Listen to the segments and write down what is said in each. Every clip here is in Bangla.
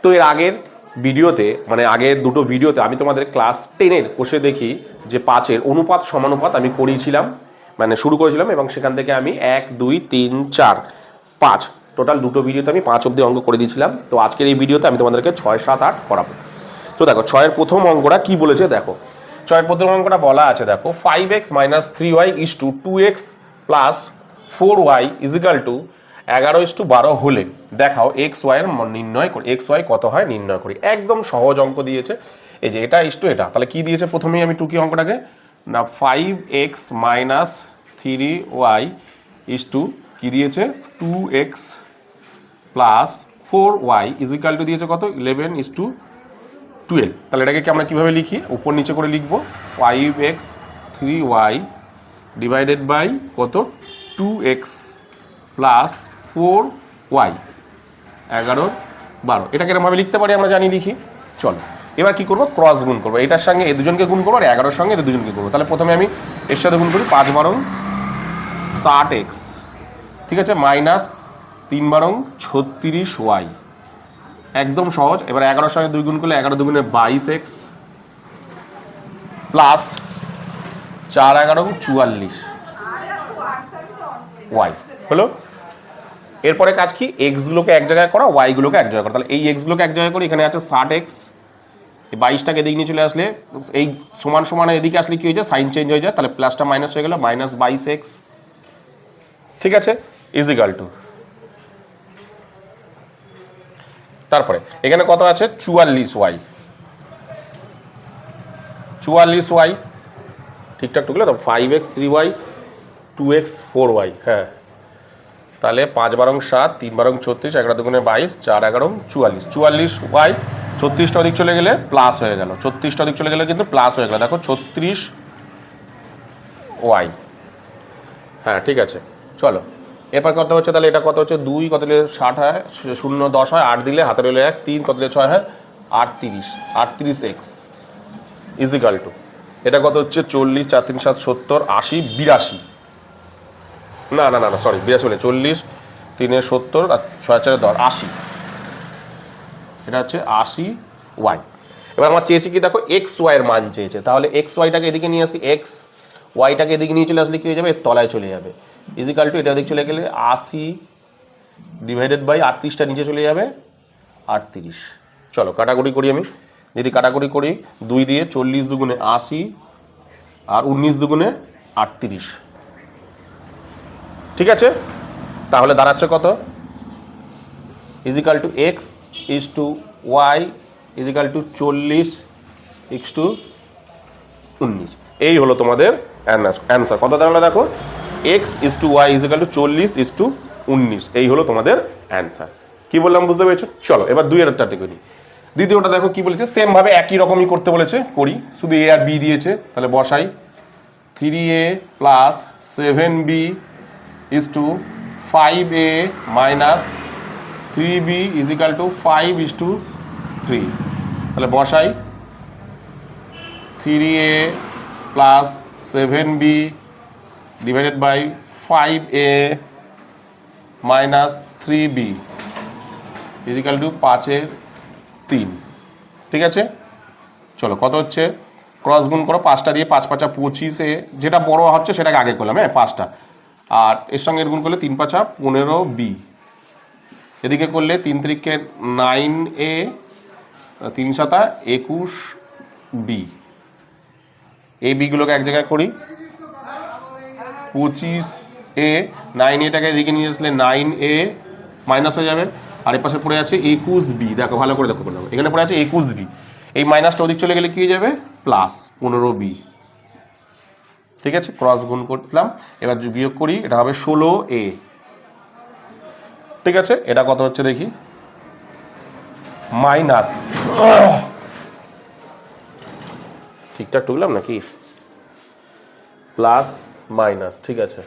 তো এর আগের ভিডিওতে মানে আগের দুটো ভিডিওতে আমি তোমাদের ক্লাস 10-এর কোষে দেখি যে 5-এর অনুপাত সমানুপাত আমি করিয়েছিলাম, মানে শুরু করেছিলাম, এবং সেখান থেকে আমি 1 2 3 4 5 টোটাল দুটো ভিডিওতে আমি 5 অবধি অঙ্ক করে দিয়েছিলাম। তো আজকের এই ভিডিওতে আমি তোমাদেরকে 6 7 8 করাবো। তো দেখো 6-এর প্রথম অঙ্কটা কি বলেছে দেখো, 6-এর প্রথম অঙ্কটা বলা আছে দেখো 5x - 3y = 2x + 4y = 11:12 হলে দেখাও এক্স ওয়াই এর নির্ণয় করি, এক্স ওয়াই কত হয় নির্ণয় করি। একদম সহজ অঙ্ক দিয়েছে, এই যে এটা ইস্টু এটা। তাহলে কি দিয়েছে প্রথমেই আমি টুকি অঙ্কটাকে না 5x - 3y = কি দিয়েছে 2x + 4y = দিয়েছে কত 11:12। তাহলে এটাকে কি আমরা কিভাবে লিখি, উপর নিচে করে লিখবো 5x 3y / কত 2x + 4y 11 12। এটাকে এরকমভাবে লিখতে পারি আমরা, জানি লিখি। চলো এবার কি করবো, ক্রস গুণ করবো, এটার সঙ্গে এই দুজনকে গুণ করবো আর 11-এর সঙ্গে এই দুজনকে করবো। তাহলে প্রথমে আমি এর সাথে গুণ করি 5 × 60x, ঠিক আছে, -3 × 36y, একদম সহজ। এবার 11-এর সঙ্গে 2 গুণ করলে 11 × 2 = 22x প্লাস 4 × 11 = 44y হলো। এরপরে কাজ কি, এক্স গুলোকে এক জায়গায় করা, ওয়াই গুলোকে এক জায়গায় করা। তাহলে এই এক্স গুলোকে এক জায়গায় করি, এখানে আছে 60x, এই 22টাকে এদিকে নিয়ে চলে আসলে এই সমান সমান এদিকে আসলে কি হয়ে যায়, সাইন চেঞ্জ হয়ে যায়, তাহলে প্লাসটা মাইনাস হয়ে গেল, -22x, ঠিক আছে, = তারপরে এখানে কত আছে 44y, 44y ঠিকঠাক টুকলো তো, 5x 3y 2x 4y, হ্যাঁ। তাহলে 5 × 7 3 × 36 11 × 2 = 22 4 × 11 = 44, 44y 36টা ওদিক চলে গেলে প্লাস হয়ে গেল, 36টা ওদিক চলে গেলে কিন্তু প্লাস হয়ে গেল, দেখো 36y, হ্যাঁ ঠিক আছে। চলো এরপর কত হচ্ছে, তাহলে এটা কত হচ্ছে 2 কত দিলে 60 হয়, 0 10 হয়, 8 দিলে হাতের হলে 1, 3 কত দিলে 6 হয় 38, 38x = এটা কত হচ্ছে 40 4 3 7 70 80 82, না না না না সরি 82 বলে 40 3 70 আর 6 4 10 80, এটা হচ্ছে 80y। এবার আমার চেয়েছি কি দেখো এক্স ওয়াই এর মান চেয়েছে, তাহলে এক্স ওয়াইটাকে এদিকে নিয়ে আসি, এক্স ওয়াইটাকে এদিকে নিয়ে চলে আসলে কি হয়ে যাবে, এর তলায় চলে যাবে, = এটা এদিকে চলে গেলে 80 / 38টা নিচে চলে যাবে 38। চলো কাটাকুটি করি, আমি যদি কাটাকুটি করি 2 দিয়ে 40 × 2 = 80 আর 19 × 2 = 38, ঠিক আছে। তাহলে দাঁড়াচ্ছে কত = x y = 40 = 19। এই হলো তোমাদের অ্যান্সার। কত দাঁড়ালো দেখো, x y = 40 = 19, এই হলো তোমাদের অ্যান্সার। কি বললাম বুঝতে পেরেছো? চলো এবার 2-এরটা করি। দ্বিতীয়টা দেখো কি বলেছে, সেম ভাবে একই রকমই করতে বলেছে, করি, শুধু a আর b দিয়েছে, তাহলে বসাই 3a + 7b = 5a - 3b = 5:3, তাহলে বসাই 3a + 7b / 5a - 3b = 5/3, ঠিক আছে। চলো কত হচ্ছে, ক্রস গুণ করো, 5টা দিয়ে 5 × 5 = 25, যেটা বড় হচ্ছে সেটাকে আগে করলাম, হ্যাঁ 5টা, আর এর সঙ্গে এর গুণ করলে 3 × 5 = 15b, এদিকে করলে 3 × 3 = 9a 3 × 7 = 21b, এই বিগুলোকে এক জায়গায় করি 25a, 9aটাকে এদিকে নিয়ে আসলে 9a মাইনাস হয়ে যাবে, আর এর পাশে পড়ে আছে 21b, দেখো ভালো করে দেখো, এখানে পড়ে আছে 21b, এই মাইনাসটা ওদিক চলে গেলে কি হয়ে যাবে প্লাস 15b, ঠিক আছে। ক্রস গুণ করলাম, এবার বিয়োগ করি, এটা হবে 16a, ঠিক আছে। এটা কত হচ্ছে দেখি, মাইনাস, ঠিকঠাক টুকলাম নাকি, প্লাস মাইনাস, ঠিক আছে,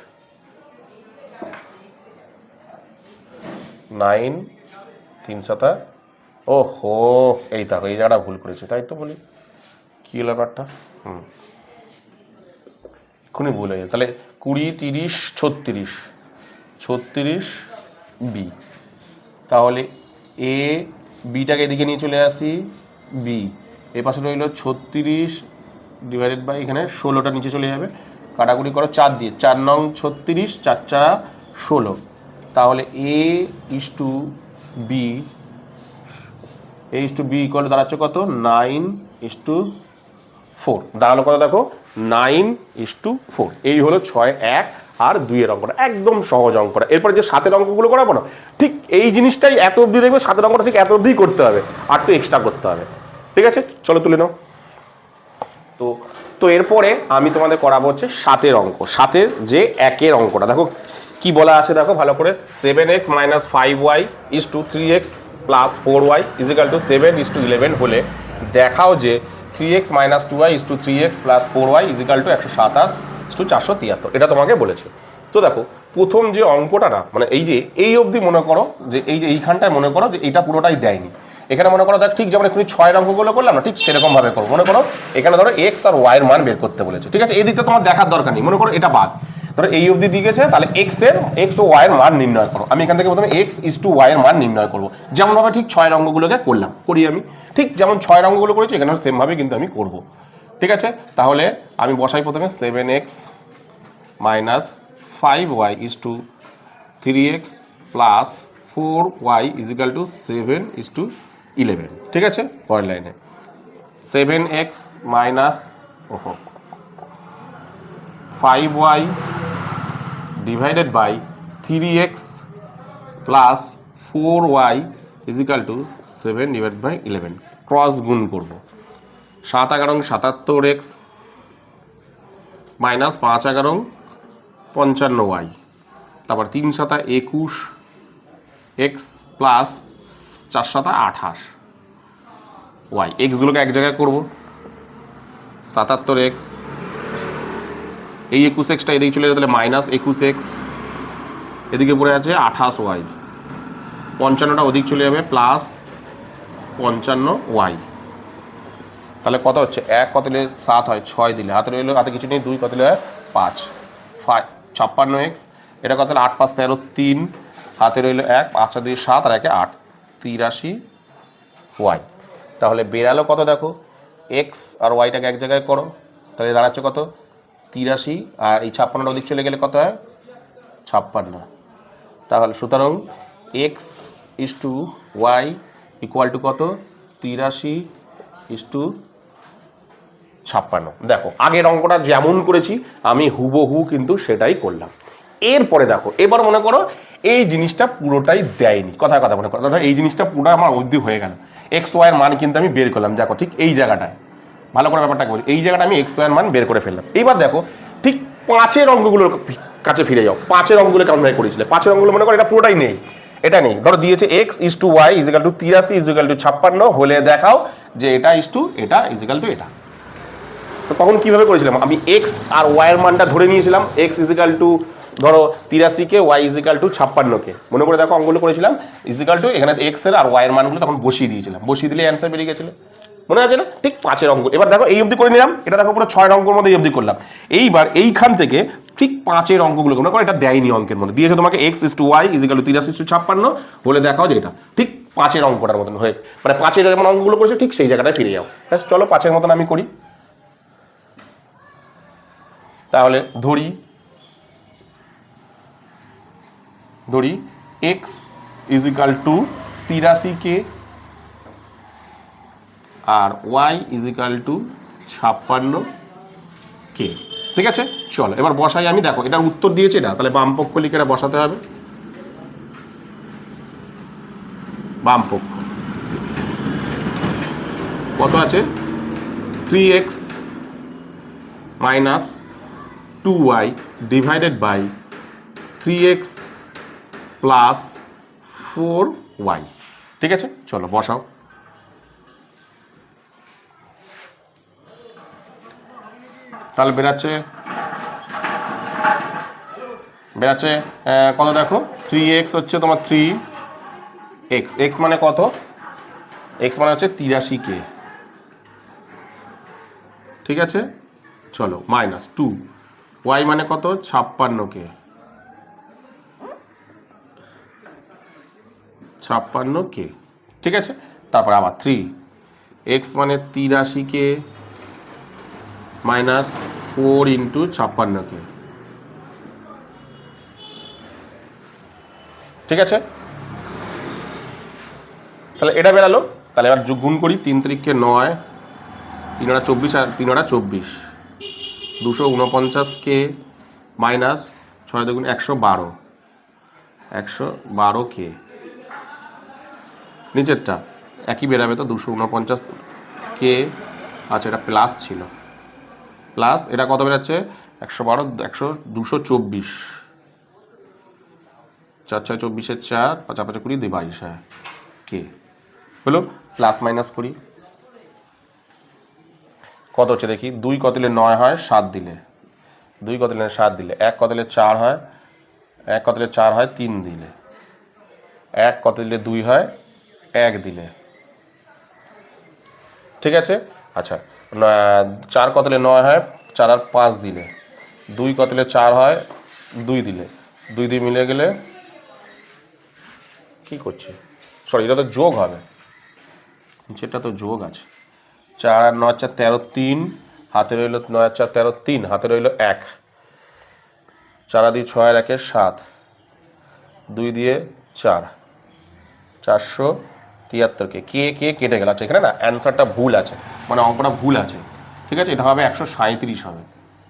9 3 × 7 ওহো এই দেখো এই জায়গাটা ভুল করেছি, তাই তো বলি কি হলো ব্যাপারটা, এক্ষুনি ভুল হয়ে যায়। তাহলে 20 30 36 বি, তাহলে এ বিটাকে এদিকে নিয়ে চলে আসি, বি এই পাশে রইল 36 ডিভাইডেড বাই এখানে 16টা নিচে চলে যাবে, কাটাকুটি করো 4 দিয়ে, 4 নং 36, 4 4 16, তাহলে এ is to B, A is to B equal দাঁড়াচ্ছে কত 9:4, দাঁড়ালো কত দেখো 9:4। এই হলো 6, 1 আর 2 এর অঙ্কটা, একদম সহজ অঙ্কটা। এরপরে যে 7 এর অঙ্কগুলো করাবো না, ঠিক এই জিনিসটাই এত অবধি দেখবে, 7 এর অঙ্কটা ঠিক এত অবধিই করতে হবে, আর একটু এক্সট্রা করতে হবে। ঠিক আছে, চলো তুলে নাও। তো এরপরে আমি তোমাদের করাবো হচ্ছে 7 এর অঙ্ক, 7 এর যে 1 এর অঙ্কটা। দেখো কি বলা আছে, দেখো ভালো করে, 7x - 5y = 3x + 4y = 7:11 হলে দেখাও যে 3x - 2y = 3x + 4y = 127:473। এটা তোমাকে বলেছে। তো দেখো প্রথম যে অঙ্কটা না, মানে এই যে এই অবধি মনে করো যে এই যে এইখানটায় মনে করো যে এটা পুরোটাই দেয়নি। এখানে মনে করো দেখ ঠিক যেমন এখানে 6 অঙ্কগুলো করলাম না, ঠিক সেরকম ভাবে করো। মনে করো এখানে ধরো এক্স আর ওয়াই এর মান বের করতে বলেছে, ঠিক আছে? এই দিকটা তোমার দেখার দরকার নেই, মনে করো এটা বাদ। ধরো এই অবধি দিয়েছে, তাহলে এক্স ও ওয়াই এর মান নির্ণয় করো। আমি এখান থেকে প্রথমে এক্স ইস টু ওয়াই এর মান নির্ণয় করবো, যেমন ভাবে ঠিক 6 অঙ্কগুলোকে করলাম, করি আমি ঠিক যেমন 6 অঙ্কগুলো করেছি, এখানে সেম ভাবে কিন্তু আমি করব। ঠিক আছে, তাহলে আমি বসাই প্রথমে 7x - 5y = 3x + 4y = 7:11। ঠিক আছে, পরের লাইনে 7x - 5y divided by 3x + 4y = 7/11। Cross গুণ করব। 7 11 77x - 5 11 55y, তারপর 3 7 21 x প্লাস 4 7 28 y। এক্সগুলোকে এক জায়গায় করবো, 77x, এই 21xটা এদিকে চলে যাবে, তাহলে -21x, এদিকে পড়ে আছে 28y, 55টা ওদিক চলে যাবে প্লাস 55y। তাহলে কত হচ্ছে 1 কত দিলে 7 হয়, 6 দিলে হাতে রইলো, হাতে কিছু নেই, 2 কত দিলে 5, 56x, এটা কত হলে 8 5 13 3, হাতে রইলো 1, 5 2 7 আর 1 8, 83y। তাহলে বেরালো কত দেখো, এক্স আর ওয়াইটাকে এক জায়গায় করো, তাহলে দাঁড়াচ্ছে কত 83, আর এই 56টা ওদিক চলে গেলে কত হয় 56। তাহলে সুতরাং x is to y equal to কত 83:56। দেখো আগের অঙ্কটা যেমন করেছি আমি হুবহু কিন্তু সেটাই করলাম। এরপরে দেখো এবার মনে করো এই জিনিসটা পুরোটাই দেয়নি, কথা মনে করো এই জিনিসটা পুরো আমার অবধি হয়ে গেল, এক্স ওয়াই এর মান কিন্তু আমি বের করলাম। দেখো ঠিক এই জায়গাটায় ভালো করে ব্যাপারটা বলি, এই জায়গাটা আমি এক্স ওয়াই এর মান বের করে ফেললাম। এইবার দেখো ঠিক 5 অঙ্কগুলোর কাছে ফিরে যাও, 5 অঙ্কগুলো কেমন ভাবে করেছিলে, 5 অঙ্কগুলো মনে করো এটা পুরোটাই নেই, এটা নেই। ধরো দিয়েছে এক্স ইস টু ওয়াই = 83 = 56 হলে দেখাও যে এটা ইস টু এটা = এটা। তো তখন কিভাবে করেছিলাম, আমি এক্স আর ওয়াই এর মানটা ধরে নিয়েছিলাম, এক্স = ধরো 83 কে, ওয়াই = 56 কে, মনে করে দেখো অঙ্কগুলো করেছিলাম, এখানে এক্স এর আর ওয়াই এর মানগুলো তখন বসিয়ে দিয়েছিলাম, বসিয়ে দিলে অ্যান্সার বেরিয়ে গেছিল, মনে আছে না? ঠিক 5 অঙ্ক। এবার দেখো এই অবধি করে নিলাম, এটা দেখো পুরো 6 অঙ্কের মধ্যে এই অবধি করলাম। এইবার এইখান থেকে ঠিক 5 অঙ্কগুলো মনে করো এটা দেয়নি, অঙ্কের মধ্যে দিয়েছে তোমাকে এক্স ইস টু ওয়াই = 83:56 বলে দেখাও যে এটা ঠিক 5 অঙ্কটার মতন হয়ে, মানে 5 যেমন অঙ্কগুলো করেছে ঠিক সেই জায়গাটায় ফিরে যাও। চলো 5 মতন আমি করি, তাহলে ধরি x = 83k আর y = 56k। ঠিক আছে, চলো এবার বসাই আমি। দেখো এটার উত্তর দিয়েছে এটা, তাহলে বাম পক্ষ লিখে এটা বসাতে হবে। বাম পক্ষ কত আছে 3x - 2y divided by 3x + 4y। ঠিক আছে, চলো বসাও। তাহলে বেরাচ্ছে কত দেখো 3x হচ্ছে তোমার 3x, x মানে কত, x মানে হচ্ছে 83k। ঠিক আছে, চলো -2, y মানে কত 56k, 56k। ঠিক আছে, তারপর আবার 3 এক্স মানে 83K মাইনাস 4 ইন্টু 56K। ঠিক আছে, তাহলে এটা বেরালো। তাহলে এবার গুণ করি, 3 3 9, 3 24 আর 3 24, 249K মাইনাস 6 2 112, 112K। নিচেরটা একই বেরাবে তো, 249K। আচ্ছা, এটা প্লাস ছিল, প্লাস এটা কত বেরাচ্ছে 112 224, 4 6 24 4 5 5 20 22, হ্যাঁ কে হলো। প্লাস মাইনাস করি, কত হচ্ছে দেখি, 2 কত দিলে 9 হয়, 7 দিলে 2 কত দিলে 7 দিলে, 1 কত দিলে 4 হয়, 1 কত দিলে 4 হয় 3 দিলে, 1 কত দিলে 2 হয় 1 দিলে। ঠিক আছে, আচ্ছা 4 কত দিলে 9 হয়, 4 আর 5 দিলে, 2 কত দিলে 4 হয় 2 দিলে, 2 দিয়ে মিলে গেলে কি করছে, সরি এটা তো যোগ হবে, নিচেরটা তো যোগ আছে। 4 আর 9 4 13, 3 হাতে রইল, 9 4 13 3 হাতে রইল 1, 4 দিয়ে 6 আর 1 7, 2 দিয়ে 4, 473K। কে কে কেটে গেল। আচ্ছা, এখানে না অ্যান্সারটা ভুল আছে, মানে অঙ্কটা ভুল আছে। ঠিক আছে, এটা হবে 137 হবে,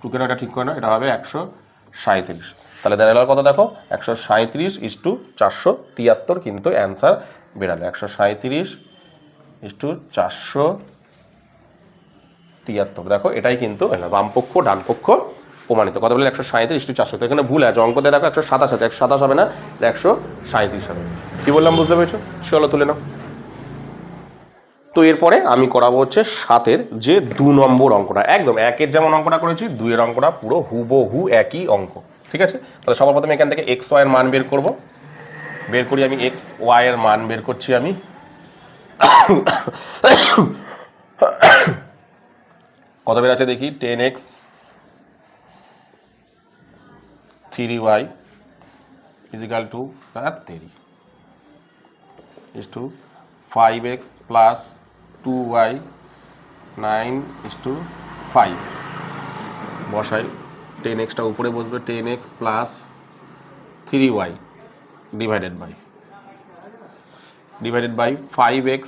টুকেন এটা ঠিক করে না, এটা হবে 137। তাহলে দেখা গেল কত দেখো, 137:473 কিন্তু অ্যান্সার বেরালো। 137:473, দেখো এটাই কিন্তু বামপক্ষ ডানপক্ষ প্রমাণিত। কথা বলে 137:400, তো এখানে ভুল আছে, অঙ্কতে দেখো 127 আছে, 127 হবে না, 137 হবে। কি বললাম বুঝতে পেরেছো? চলো তুলে নাও। তো এরপরে আমি করাবো হচ্ছে 7-এর যে 2 নম্বর অঙ্কটা, একদম 1-এর যেমন অঙ্কটা করেছি 2-এর অঙ্কটা পুরো হুবহু একই অঙ্ক। ঠিক আছে, তাহলে সবার প্রথমে এখান থেকে এক্স ওয়াই এর মান বের করব। বের করি আমি, এক্স ওয়াই এর মান বের করছি আমি। কত বের আছে দেখি, 10x 3y equal to 30 is to 5x plus 2y 9:5 বসাই। 10xটা উপরে বসবে, 10x plus 3y divided by 5x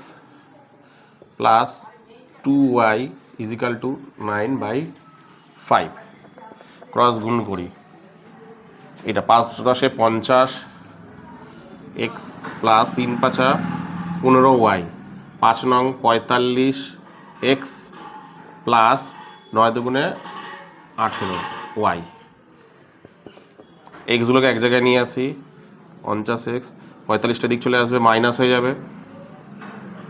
plus 2y equal to 9/5। Cross গুণ করি, এটা 5 10 50, x প্লাস 3 5 15y, 5 নং 45, x প্লাস 9 দুগুণে 18y। এক্সগুলোকে এক জায়গায় নিয়ে আসি, 50x, 45টা দিক চলে আসবে, মাইনাস হয়ে যাবে।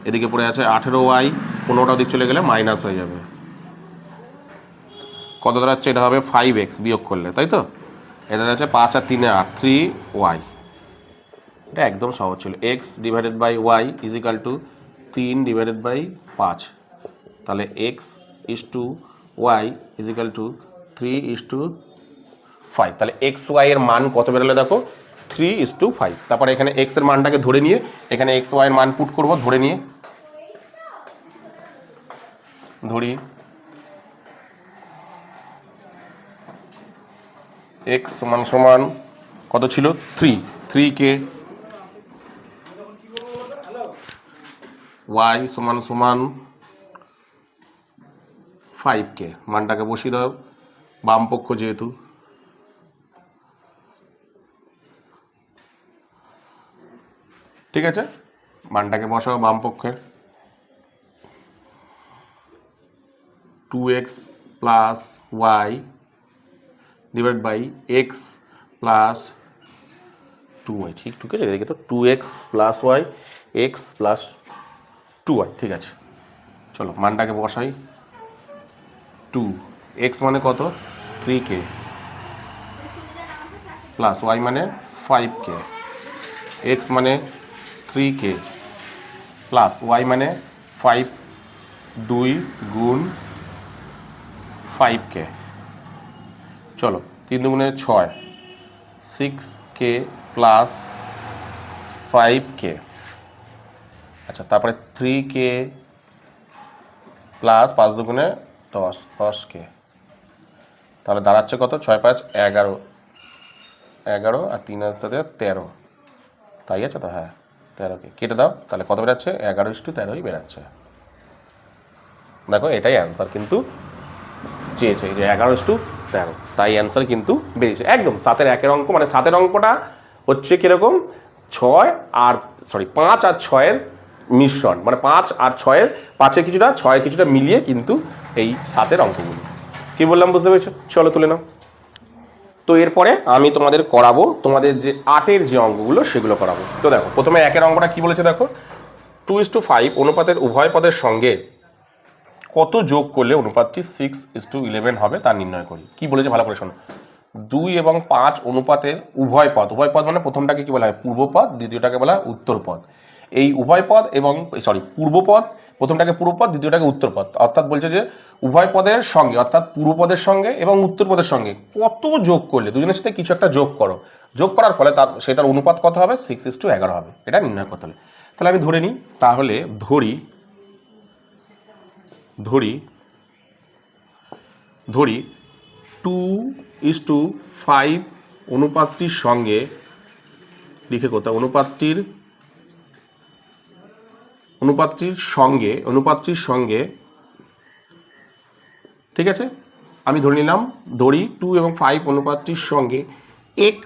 এদিকে পড়ে আছে 18y, 15টা দিক চলে গেলে মাইনাস হয়ে যাবে। কত দাঁড়াচ্ছে, এটা হবে 5x বিয়োগ করলে, তাই তো। এটা আছে 5 আর 3 8, 3y। এটা একদম সহজ ছিল। x divided by y equal to 3/5। তাহলে x is to y equal to 3:5। তাহলে x y এর মান কত বেরোলে দেখো, 3:5। তারপরে এখানে x এর মানটাকে ধরে নিয়ে এখানে x y এর মান পুট করব, ধরে নিয়ে ধরি x সমান সমান কত ছিল, 3k, y সমান সমান 5k। মানটাকে বসিয়ে দাও, বাম পক্ষ যেহেতু। ঠিক আছে, মানটাকে বসাও বাম পক্ষের। 2x plus y divide by x plus 2y। ঠিক আছে, এদিকে তো 2x plus y, x plus 2y। ঠিক আছে, চলো মানটাকে বসাই। 2x মানে কত, 3k প্লাস y মানে 5k, x মানে 3k প্লাস y মানে 5, 2 গুণ 5k। চলো 3 দুগুণে 6, 6k প্লাস 5k। আচ্ছা, তারপরে 3k প্লাস 5 দুগুণে 10, 10k, তাহলে দাঁড়াচ্ছে কত? 6 5 11, 11 আর 3 13, তাই আছে তো? হ্যাঁ, 13k কেটে দাও, তাহলে কত বেরাচ্ছে? 11:13ই বেরাচ্ছে। দেখো, এটাই অ্যান্সার কিন্তু চেয়েছে, যে 11:13, তাই অ্যান্সার কিন্তু বেরিয়েছে একদম 7-এর 1-এর অঙ্ক। মানে 7-এর অঙ্কটা হচ্ছে কিরকম? 5 আর 6-এর মিশ্রণ, মানে 5 আর 6-এর, 5-এর কিছুটা 6-এর কিছুটা মিলিয়ে কিন্তু এই 7-এর অঙ্কগুলো। কি বললাম বুঝতে পেরেছো? চলো তুলে নাও। তো এরপরে আমি তোমাদের করাবো তোমাদের যে 8-এর যে অঙ্কগুলো সেগুলো করাবো। তো দেখো, প্রথমে 1-এর অঙ্কটা কি বলেছে দেখো, 2:5 অনুপাতের উভয় পদের সঙ্গে কত যোগ করলে অনুপাতটি 6:11 হবে তা নির্ণয় করি। কি বলেছে ভালো করে শোনো। 2 এবং 5 অনুপাতের উভয় পদ, উভয় পদ মানে প্রথমটাকে কি বলা হয়? পূর্বপদ, দ্বিতীয়টাকে বলা হয় উত্তরপদ। এই উভয় পদ এবং পূর্বপদ, প্রথমটাকে পূর্বপদ, দ্বিতীয়টাকে উত্তরপদ, অর্থাৎ বলছে যে উভয় পদের সঙ্গে, অর্থাৎ পূর্বপদের সঙ্গে এবং উত্তরপদের সঙ্গে কত যোগ করলে, দুজনের সাথে কিছু একটা যোগ করো, যোগ করার ফলে সেটার অনুপাত কত হবে? 6:11 হবে। এটা নির্ণয় করতে হবে। তাহলে আমি ধরে নিই, তাহলে ধরি 2:5 অনুপাতটির সঙ্গে, লিখে কোথাও, অনুপাতটির সঙ্গে ঠিক আছে, আমি ধরে নিলাম, ধরি 2 এবং 5 অনুপাতটির সঙ্গে x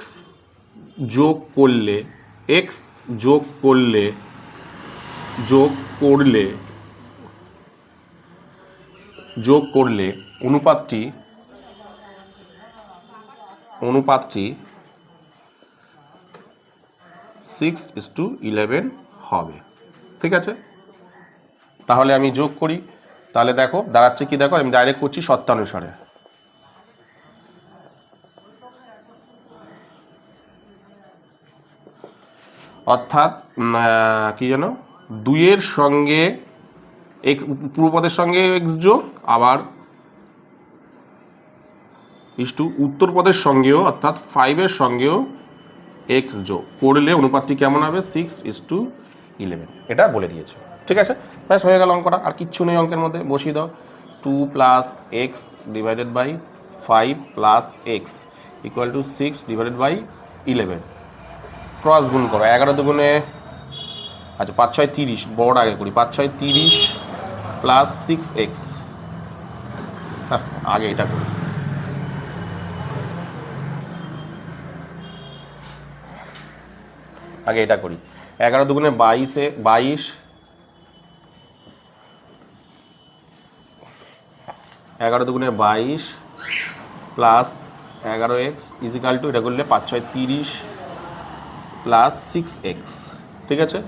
যোগ করলে অনুপাতটি 6:11 হবে। ঠিক আছে, তাহলে আমি যোগ করি। তাহলে দেখো দাঁড়াচ্ছে কি, দেখো আমি ডাইরেক্ট করছি সত্যানুসারে। অর্থাৎ কি যেন, 2-এর সঙ্গে পূর্বপদের সঙ্গে x যোগ, আবার উত্তরপদের সঙ্গেও, অর্থাৎ 5-এর সঙ্গেও x যোগ করলে অনুপাতটি কেমন হবে? 6:11, এটা বলে দিয়েছে। ঠিক আছে, ব্যাস হয়ে গেল অঙ্কটা, আর কিচ্ছু নেই অঙ্কের মধ্যে। বসিয়ে দাও, 2 + x / 5 + x = 6/11। ক্রস গুণ করো, 11 দুগুণে, আচ্ছা 5 6 30, বড় আগে করি, 5 6 30 + 6x, আগে এটা করি, আগে এটা করি। 11 দুগুণে 22, 11 দুগুণে 22 + 11x = এটা করলে 5 6 30 + 6x। ঠিক আছে,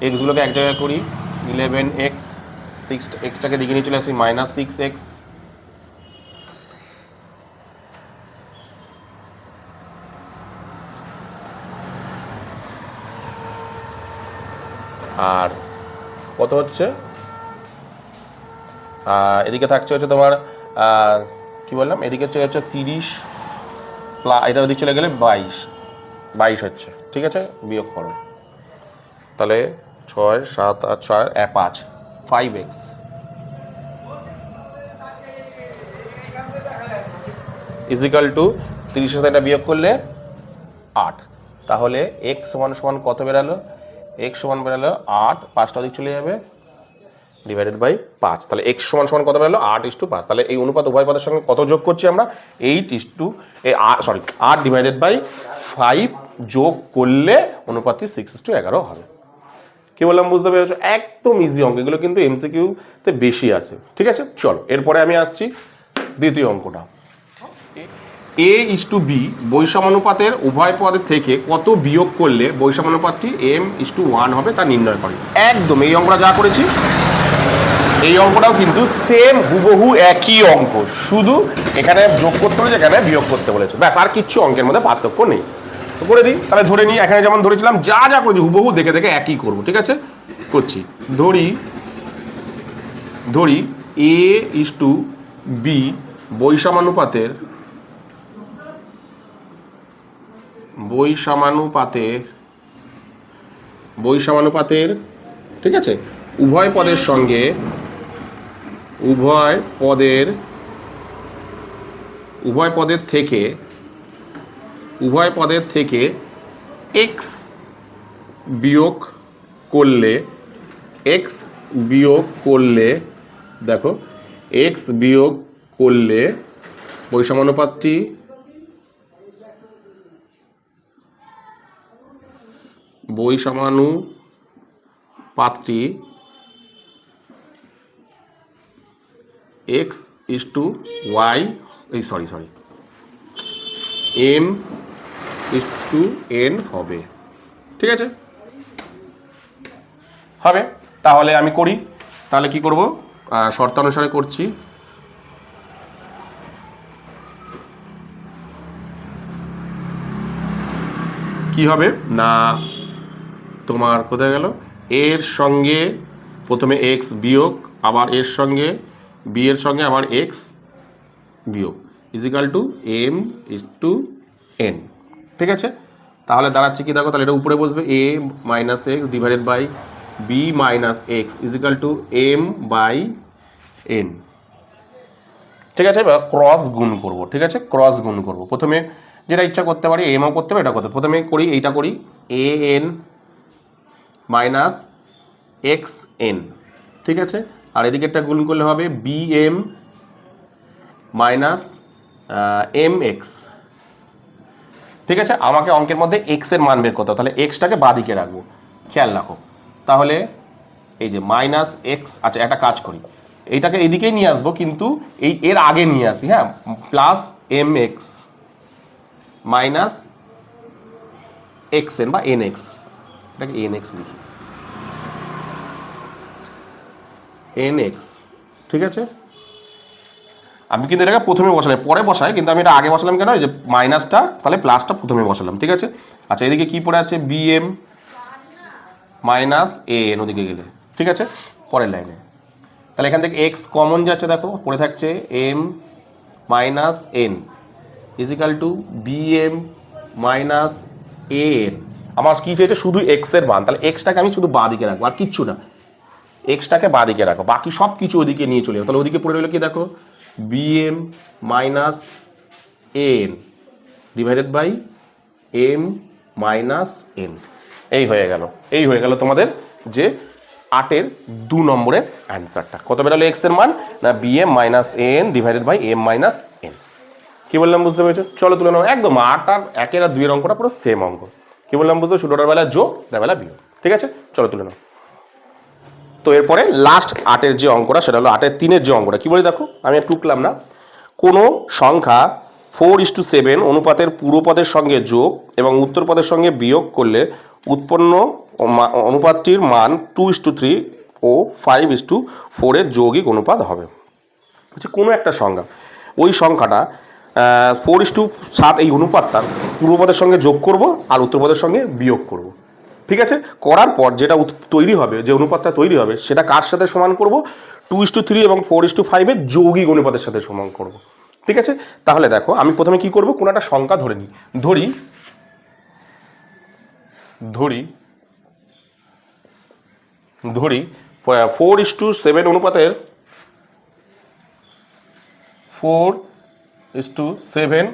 এক্সগুলোকে এক জায়গায় করি, 11x, 6xটাকে দিকে নিয়ে চলে আসি, -6x, আর কত হচ্ছে, এদিকে থাকছে হচ্ছে তোমার কি বললাম, এদিকে চলে যাচ্ছে 30, এটা ওদিকে চলে গেলে 22 হচ্ছে। ঠিক আছে, বিয়োগ করো, তাহলে 6 7 আর 6 5, 5x = 30-এর সাথে এটা বিয়োগ করলে 8। তাহলে x সমান কত বেরালো? x সমান বেরালো 8, 5টা দিক চলে যাবে, / 5। তাহলে x সমান কত বেরালো? 8:5। তাহলে এই অনুপাত উভয় পদের সঙ্গে কত যোগ করছি আমরা? 8/5 যোগ করলে অনুপাতটি 6:11 হবে। কি বললাম বুঝতে পেরেছো? একদম ইজি অঙ্ক, এগুলো কিন্তু MCQ-তে বেশি আছে। ঠিক আছে, চলো এরপরে আমি আসছি দ্বিতীয় অঙ্কটা। a/b বৈষমানুপাতের উভয় পদের থেকে কত বিয়োগ করলে বৈষমানুপাতটি m/1 হবে তা নির্ণয় করে। একদম এই অঙ্কটা যা করেছি, এই অঙ্কটাও কিন্তু সেম হুবহু একই অঙ্ক, শুধু এখানে যোগ করতে বলেছে, এখানে বিয়োগ করতে বলেছে, ব্যাস, আর কিচ্ছু অঙ্কের মধ্যে পার্থক্য নেই। তো করে দিই, তাহলে ধরে নিই, এখানে যেমন ধরেছিলাম যা করেছি হুবহু দেখে দেখে একই করব। ঠিক আছে, করছি। ধরি a/b বৈষমানুপাতের ঠিক আছে, উভয় পদের থেকে এক্স বিয়োগ করলে দেখো এক্স বিয়োগ করলে বৈষমানুপাতটি x is to Y M is to N হবে। ঠিক আছে, হবে। তাহলে আমি করি, তাহলে কি করব, শর্তানুসারে করছি। কি হবে না তোমার কোথায় গেল, এর সঙ্গে প্রথমে এক্স বিয়োগ, আবার এর সঙ্গে বি এর সঙ্গে আবার এক্স বিয়োগ equal to m is to n. ঠিক আছে, তাহলে দাঁড়াচ্ছে কি দেখো, তাহলে এটা উপরে বসবে A minus x divided by B minus x equal to m by n. ঠিক আছে, এবার ক্রস গুণ করব। ঠিক আছে, ক্রস গুণ করব। প্রথমে যেটা ইচ্ছা করতে পারি, এমও করতে পারি, এটা করতে প্রথমে করি, এইটা করি a n minus x n. ঠিক আছে, আর এদিকে একটা গুণ করলে হবে b m minus m x. ঠিক আছে, আমাকে অঙ্কের মধ্যে এক্স এর মান বের করতে হবে, তাহলে এক্সটাকে বাঁদিকে রাখবো, খেয়াল রাখো। তাহলে এই যে মাইনাস এক্স, আচ্ছা একটা কাজ করি, এইটাকে এইদিকেই নিয়ে আসবো, কিন্তু এর আগে নিয়ে আসি, হ্যাঁ, plus m x minus x n বা এন এক্স, এটাকে এন এক্স লিখি, এন এক্স। ঠিক আছে, আমি কিন্তু এটাকে প্রথমে বসালাম, পরে বসাই, কিন্তু আমি এটা আগে বসালাম কেন, যে মাইনাসটা তাহলে প্লাসটা প্রথমে বসালাম। ঠিক আছে, আচ্ছা এদিকে কি পড়ে আছে, b m minus a n ওদিকে গেলে। ঠিক আছে, পরের লাইনে তাহলে এখান থেকে এক্স কমন যাচ্ছে, দেখো পড়ে থাকছে m minus n equal to b m minus a n. আমার কি চেয়েছে, শুধু এক্স এর মান, তাহলে এক্সটাকে আমি শুধু বাঁ দিকে রাখবো, আর কিচ্ছু না, এক্সটাকে বাঁ দিকে রাখো, বাকি সব কিছু ওদিকে নিয়ে চলে যাবো। তাহলে ওদিকে পড়ে রইল কি দেখো, b m minus n divided by m minus n. এই হয়ে গেল তোমাদের যে 8-এর 2 নম্বরের অ্যান্সারটা। কত বেরোলো এক্স এর মান, না b m minus n divided by m minus n. কি বললাম বুঝতে পেরেছো? চলো তুলে নাও, একদম 8 আর 1-এর আর 2-এর অঙ্কটা পুরো সেম অঙ্ক। কি বললাম বুঝতে, ছোটোটার বেলা যোগ, এটার বেলা বিয়োগ। ঠিক আছে, চলো তুলে নাও। তো এরপরে লাস্ট 8-এর যে অঙ্কটা, সেটা হলো 8-এর 3-এর যে অঙ্কটা। কি বলে দেখো, আমি আর টুকলাম না, কোনো সংখ্যা 4:7 অনুপাতের পূর্ব পদের সঙ্গে যোগ এবং উত্তর পদের সঙ্গে বিয়োগ করলে উৎপন্ন অনুপাতটির মান 2:3 ও 5:4 এর যৌগিক অনুপাত হবে। হচ্ছে কোনো একটা সংখ্যা, ওই সংখ্যাটা 4:7 এই অনুপাতটা পূর্ব পদের সঙ্গে যোগ করব আর উত্তর পদের সঙ্গে বিয়োগ করব। ঠিক আছে, করার পর যেটা তৈরি হবে, যে অনুপাতটা তৈরি হবে, সেটা কার সাথে সমান করব, 2:3 এবং 4:5 এর যৌগিক অনুপাতের সাথে সমান করব। ঠিক আছে, তাহলে দেখো আমি প্রথমে কি করব, কোনো একটা সংখ্যা ধরে নিই, ধরি 4:7 অনুপাতের 4:7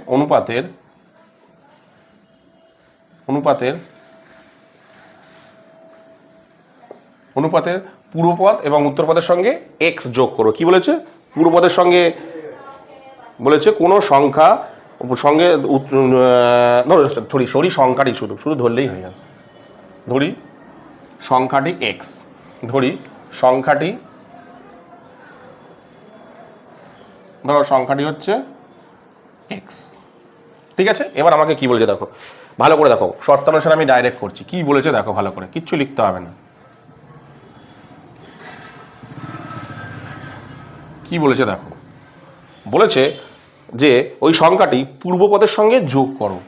অনুপাতের পূর্বপদ এবং উত্তরপদের সঙ্গে এক্স যোগ করো। কি বলেছে, পূর্বপদের সঙ্গে বলেছে কোনো সংখ্যা সঙ্গে ধরি সংখ্যাটি শুধু ধরলেই হয়ে যাবে, ধরি সংখ্যাটি এক্স, সংখ্যাটি হচ্ছে এক্স। ঠিক আছে, এবার আমাকে কি বলেছে দেখো, ভালো করে দেখো, শর্তানুসারে আমি ডাইরেক্ট করছি। কি বলেছে দেখো, ভালো করে, কিচ্ছু লিখতে হবে না। কি বলেছে দেখো, বলেছে যে ওই সংখ্যাটি পূর্বপদের সঙ্গে যোগ করো।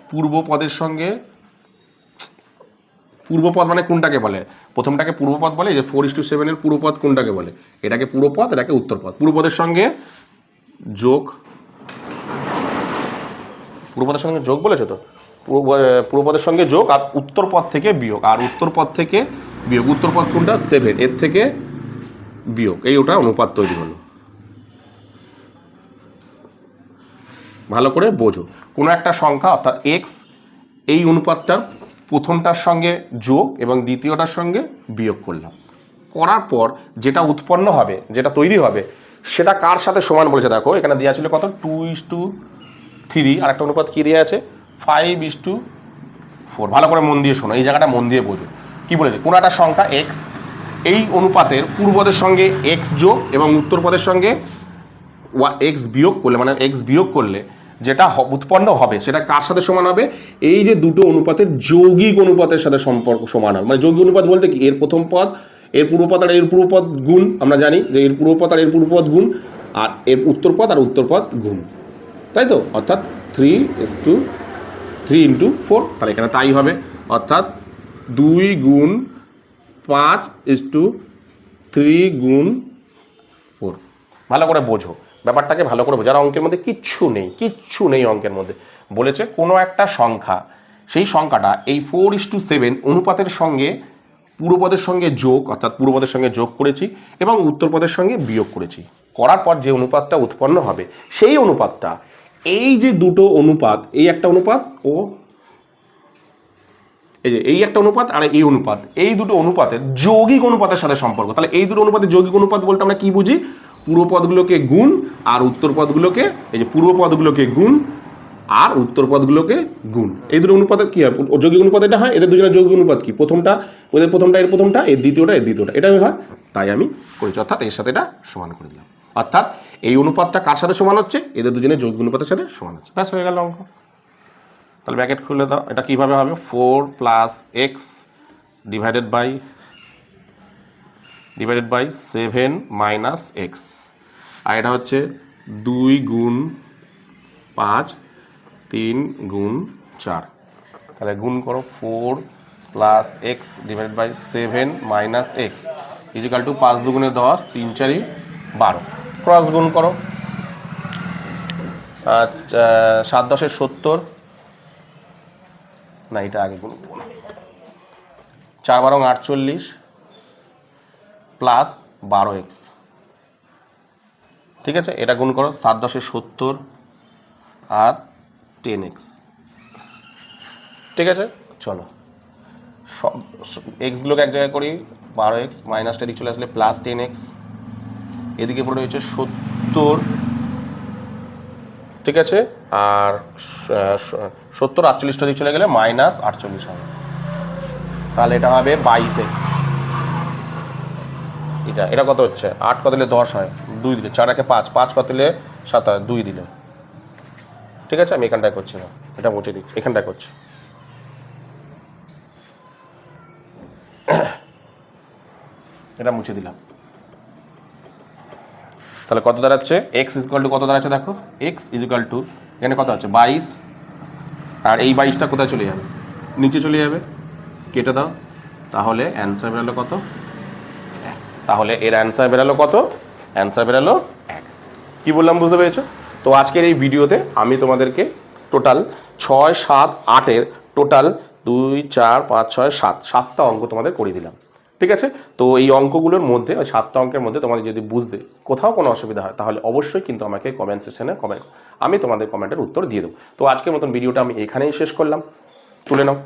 পূর্বপদ মানে কোনটাকে বলে, প্রথমটাকে পূর্বপদ বলে, যে 4:7 এর পূর্বপদ কোনটাকে বলে, এটাকে পূর্বপদ, এটাকে উত্তরপদ। পূর্বপদের সঙ্গে যোগ বলেছে তো, পূর্বপদের সঙ্গে যোগ আর উত্তর পদ থেকে বিয়োগ, আর উত্তর পদ থেকে বিয়োগ, উত্তর পদ কোনটা 7, এর থেকে বিয়োগ, এই ওটা অনুপাত তৈরি হলো। ভালো করে বোঝো, কোনো একটা সংখ্যা অর্থাৎ এক্স এই অনুপাতটার প্রথমটার সঙ্গে যোগ এবং দ্বিতীয়টার সঙ্গে বিয়োগ করলাম, করার পর যেটা উৎপন্ন হবে, যেটা তৈরি হবে, সেটা কার সাথে সমান বলেছে দেখো, এখানে দেওয়া ছিল কত 2:3, আর একটা অনুপাত কী দেওয়া আছে 5:4। ভালো করে মন দিয়ে শোনো, এই জায়গাটা মন দিয়ে বোঝো কি বলেছে। কোনো একটা সংখ্যা এক্স, এই অনুপাতের পূর্বপদের সঙ্গে এক্স যোগ এবং উত্তর পদের সঙ্গে এক্স বিয়োগ করলে, মানে এক্স বিয়োগ করলে যেটা উৎপন্ন হবে সেটা কার সাথে সমান হবে, এই যে দুটো অনুপাতের যৌগিক অনুপাতের সাথে সম্পর্ক সমান হবে। মানে যৌগিক অনুপাত বলতে কি, এর প্রথম পদ এর পূর্বপদ আর এর পূর্বপদ গুণ, আমরা জানি যে এর পূর্বপদ আর এর পূর্বপদ গুণ, আর এর উত্তরপদ আর উত্তরপদ গুণ, তাই তো, অর্থাৎ 3:4, তাহলে এখানে তাই হবে, অর্থাৎ 2 গুণ 5:3 গুণ 4। ভালো করে বোঝো ব্যাপারটাকে, ভালো করে বোঝো। আর অঙ্কের মধ্যে কিচ্ছু নেই অঙ্কের মধ্যে। বলেছে কোনো একটা সংখ্যা, সেই সংখ্যাটা এই 4:7 অনুপাতের সঙ্গে পূর্বপদের সঙ্গে যোগ, অর্থাৎ পূর্বপদের সঙ্গে যোগ করেছি এবং উত্তরপদের সঙ্গে বিয়োগ করেছি, করার পর যে অনুপাতটা উৎপন্ন হবে সেই অনুপাতটা, এই যে দুটো অনুপাত, এই একটা অনুপাত ও এই একটা অনুপাত আর এই অনুপাত, এই দুটো অনুপাতের যৌগিক অনুপাতের সাথে সম্পর্ক। তাহলে এই দুটো অনুপাতের যৌগিক অনুপাত বলতে আমরা কি বুঝি, পূর্বপদগুলোকে গুণ আর উত্তর পদগুলোকে, এই যে পূর্বপদগুলোকে গুণ আর উত্তর পদগুলোকে গুণ, এই দুটো অনুপাতের কি হয়, যৌগিক অনুপাত এটা হয়। এদের দুজনের যৌগিক অনুপাত কি, প্রথমটা ওদের প্রথমটা এর প্রথমটা, এর দ্বিতীয়টা এর দ্বিতীয়টা, এটাই হয়। তাই আমি করেছি, অর্থাৎ এর সাথে এটা সমান করে দিলাম। অর্থাৎ এই অনুপাতটা কার সাথে সমান হচ্ছে, এদের দুজনের যৌগিক অনুপাতের সাথে সমান হচ্ছে। ব্যাস হয়ে গেল অঙ্ক। তাহলে ব্র্যাকেট খুলে দাও, এটা কিভাবে হবে, 4 + x ডিভাইডেড বাই 7 - x, আর এটা হচ্ছে 2 গুণ 5 3 গুণ 4। তাহলে গুণ করো 4 + x divided by 7 - x equal to 5 2 × 10 3 4 12। Cross গুণ করো, 7 10 70, না এটা আগে গুণ করবো না, 4 12 48 প্লাস 12x, ঠিক আছে। এটা গুণ করো 7 10 70 আর 10x, ঠিক আছে। চলো সব এক্সগুলোকে এক জায়গায় করি, 12x মাইনাসটা দিক চলে আসলে প্লাস 10x, এদিকে পড়ে হচ্ছে 70, ঠিক আছে, আর 70 48টা দিক চলে গেলে -48 হবে। তাহলে এটা হবে 22x। এটা কত হচ্ছে, 8 কত দিলে 10 হয়, 2 দিলে 4 একে 5, 5 কত দিলে 7 হয়, 2 দিলে, ঠিক আছে। আমি এখানটায় করছি না, এটা মুছে দিচ্ছি, এখানটায় করছি। এটা মুছে দিলাম। তাহলে কত দাঁড়াচ্ছে, x ইকুয়াল টু কত দাঁড়াচ্ছে দেখো, x ইকুয়াল টু এখানে কত আছে 22, আর এই 22টা কোথায় চলে যাবে, নিচে চলে যাবে, কেটে দাও। তাহলে অ্যান্সার বেরোলো কত, 1। তাহলে এর অ্যান্সার বেরোলো কত, অ্যান্সার বেরোলো 1। কী বললাম বুঝতে পেরেছো? তো আজকের এই ভিডিওতে আমি তোমাদেরকে টোটাল 6 7 8-এর টোটাল 2 4 5 6 7 7টা অঙ্ক তোমাদের করে দিলাম, ঠিক আছে। তো এই অঙ্কগুলোর মধ্যে, ওই 7টা অঙ্কের মধ্যে তোমাদের যদি বুঝতে কোথাও কোনো অসুবিধা হয় তাহলে অবশ্যই কিন্তু আমাকে কমেন্ট সেকশনে কমেন্ট, আমি তোমাদের কমেন্টের উত্তর দিয়ে দেবো। তো আজকের মতন ভিডিওটা আমি এখানেই শেষ করলাম, তুলে নাও।